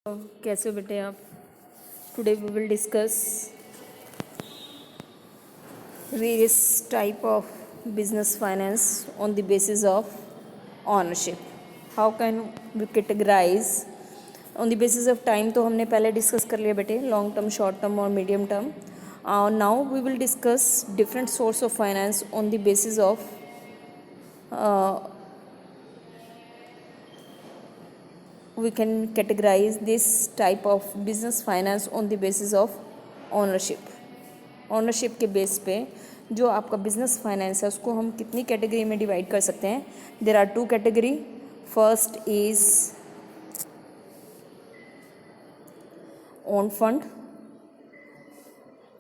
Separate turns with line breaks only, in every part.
कैसे हो बेटे आप? Today we will discuss various type of business finance on the basis of ownership. How can we categorize on the basis of time? तो हमने पहले discuss कर लिया बेटे, लॉन्ग टर्म, शॉर्ट टर्म और medium term. Now we will discuss different source of finance on the basis of we can categorize this type of business finance on the basis of ownership. Ownership के base पे जो आपका business finance है उसको हम कितनी category में divide कर सकते हैं? There are two category. First is own fund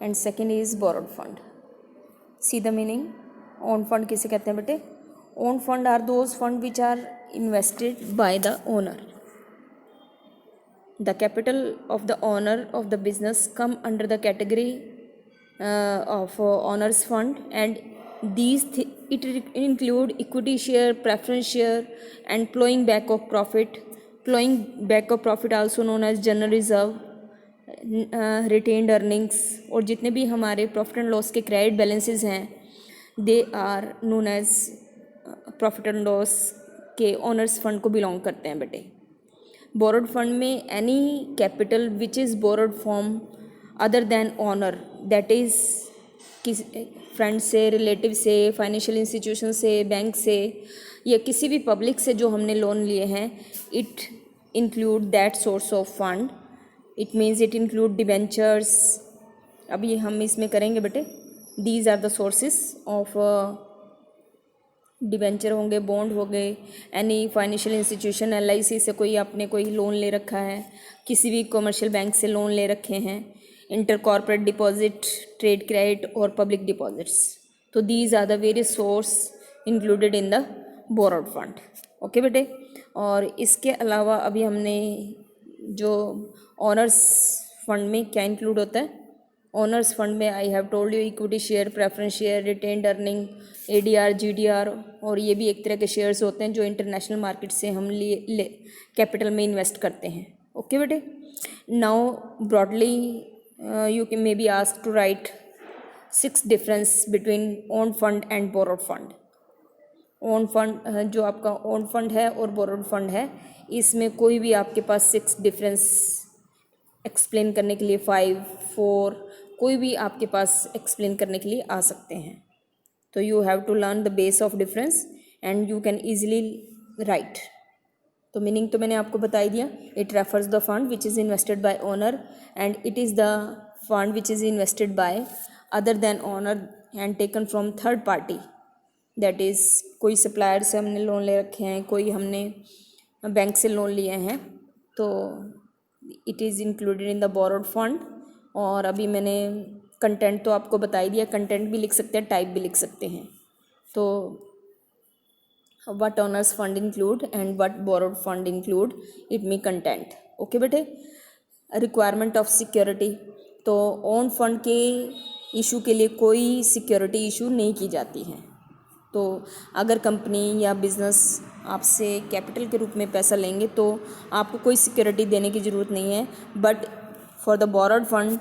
and second is borrowed fund. See the meaning. Own fund किसे कहते हैं बेटे? Own fund are those fund which are invested by the owner. The capital of the owner of the business come under the category of owner's fund, and it include equity share, preference share, and plowing back of profit. Plowing back of profit also known as general reserve, retained earnings, और जितने भी हमारे profit and loss के credit balances हैं they are known as profit and loss के owners fund को belong करते हैं बेटे. बोरोड फंड में any capital which is borrowed from other than owner, that is किस फ्रेंड से, रिलेटिव से, फाइनेंशियल इंस्टीट्यूशन से, बैंक से या किसी भी पब्लिक से जो हमने लोन लिए हैं, it include that source of fund. It means it include debentures. अभी हम इसमें करेंगे बेटे. These are the sources of debenture होंगे, बॉन्ड हो गए, एनी फाइनेंशियल इंस्टीट्यूशन, LIC से कोई आपने कोई लोन ले रखा है, किसी भी कमर्शियल बैंक से लोन ले रखे हैं, inter corporate deposit, trade credit और पब्लिक डिपॉजिट्स. तो these are the various source included in the borrowed fund. Okay बेटे. और इसके अलावा अभी हमने जो ऑनर्स फंड में क्या इंक्लूड होता है? ओनर्स फंड में I have told you equity share, preference share, retained earning, ADR, GDR, और ये भी एक तरह के शेयर्स होते हैं जो इंटरनेशनल मार्केट से हम कैपिटल में इन्वेस्ट करते हैं. ओके बेटे. Now broadly you can may be ask to write 6 difference between own fund and borrowed fund. Own fund जो आपका ओन फंड है और बोरोड फंड है, इसमें कोई भी आपके पास 6 डिफरेंस एक्सप्लेन करने के लिए 5, 4 कोई भी आपके पास एक्सप्लेन करने के लिए आ सकते हैं. तो you have to learn the base of difference and you can easily write. तो मीनिंग तो मैंने आपको बता ही दिया. It refers the fund which is invested by owner and it is the fund which is invested by other than owner and taken from third party. That is कोई supplier से हमने लोन ले रखे हैं, कोई हमने बैंक से loan लिए हैं, तो it is included in the borrowed fund. और अभी मैंने कंटेंट तो आपको बता ही दिया. कंटेंट भी लिख सकते हैं, टाइप भी लिख सकते हैं. तो what owners fund include and what borrowed fund include, it me content. Okay बेटे. Requirement of security. तो ओन फंड के इशू के लिए कोई सिक्योरिटी इशू नहीं की जाती है. तो अगर कंपनी या बिज़नेस आपसे कैपिटल के रूप में पैसा लेंगे तो आपको कोई सिक्योरिटी देने की ज़रूरत नहीं है. But for the borrowed fund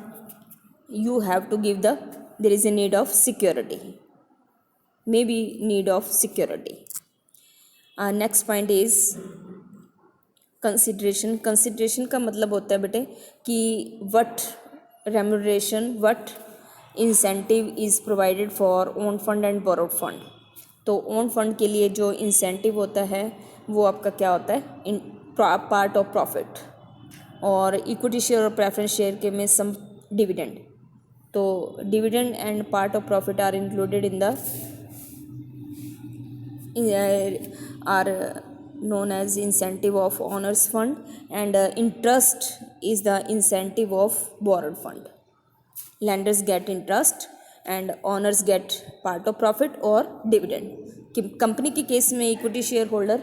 you have to give there is a need of security, maybe need of security. Next point is consideration. consideration का मतलब होता है बेटे कि what remuneration, what incentive is provided for own fund and borrowed fund. तो own fund के लिए जो incentive होता है वो आपका क्या होता है? In part of profit. और इक्विटी शेयर और प्रेफरेंस शेयर के में सम डिविडेंड. तो dividend and part of profit are included in the are known as incentive of owners fund, and interest is the incentive of borrowed fund. Lenders get interest and owners get part of profit or dividend. Company के case में equity share holder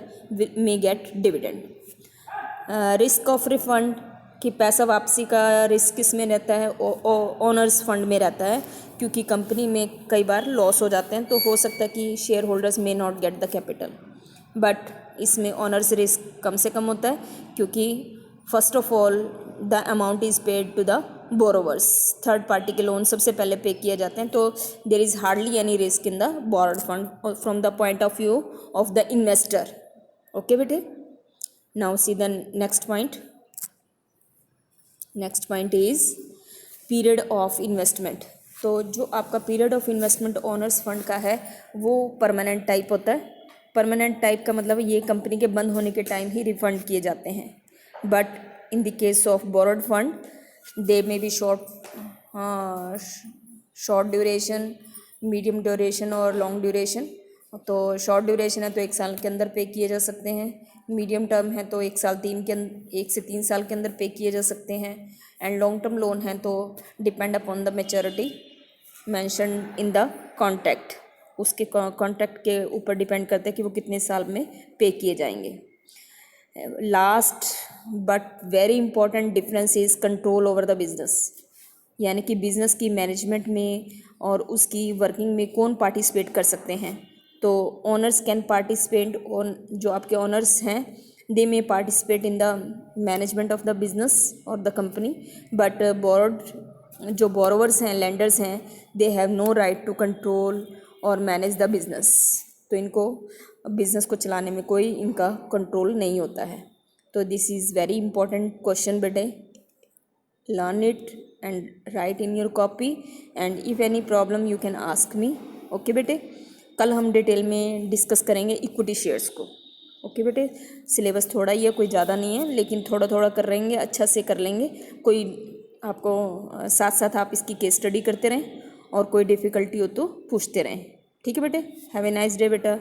may get dividend. Risk of refund कि पैसा वापसी का risk किस में रहता है? ओनर्स फंड में रहता है, क्योंकि कंपनी में कई बार लॉस हो जाते हैं तो हो सकता है कि shareholders may not get the capital. But इसमें ओनर्स रिस्क कम से कम होता है क्योंकि first of all the amount is paid to the borrowers. Third party के लोन सबसे पहले पे किए जाते हैं, तो there is hardly any risk in the borrowed fund from the point of view of the investor. Okay बेटे, now see the next point. Next point is period of investment. तो जो आपका period of investment owner's fund का है वो permanent type होता है। Permanent type का मतलब ये कंपनी के बंद होने के टाइम ही रिफंड किए जाते हैं। But in the case of borrowed fund they may be short duration, medium duration और लॉन्ग ड्यूरेशन। तो शॉर्ट ड्यूरेशन है तो 1 साल के अंदर पे किए जा सकते हैं, मीडियम टर्म है तो 1 से 3 साल के अंदर पे किए जा सकते हैं, एंड लॉन्ग टर्म लोन है तो depend upon the maturity mention in the contract. उसके कॉन्ट्रैक्ट के ऊपर डिपेंड करते हैं कि वो कितने साल में पे किए जाएंगे। Last but very important difference is control over the business, यानी कि बिजनेस की मैनेजमेंट में और उसकी वर्किंग में कौन पार्टिसिपेट कर सकते हैं। तो ओनर्स कैन पार्टिसिपेट, जो आपके ओनर्स हैं they may participate in the management of the business और द कंपनी, बट जो बोरोवर्स हैं, लेंडर्स हैं, they have no right to control और मैनेज द बिजनेस। तो इनको बिजनेस को चलाने में कोई इनका कंट्रोल नहीं होता है। तो this is very important question बेटे, learn it and write in your copy, and if any problem you can ask me. Okay बेटे, कल हम डिटेल में डिस्कस करेंगे इक्विटी शेयर्स को। ओके बेटे, सिलेबस थोड़ा ही है, कोई ज़्यादा नहीं है, लेकिन थोड़ा थोड़ा कर लेंगे, अच्छा से कर लेंगे। कोई आपको साथ साथ आप इसकी केस स्टडी करते रहें और कोई डिफ़िकल्टी हो तो पूछते रहें। ठीक है बेटे, हैव ए नाइस डे बेटा।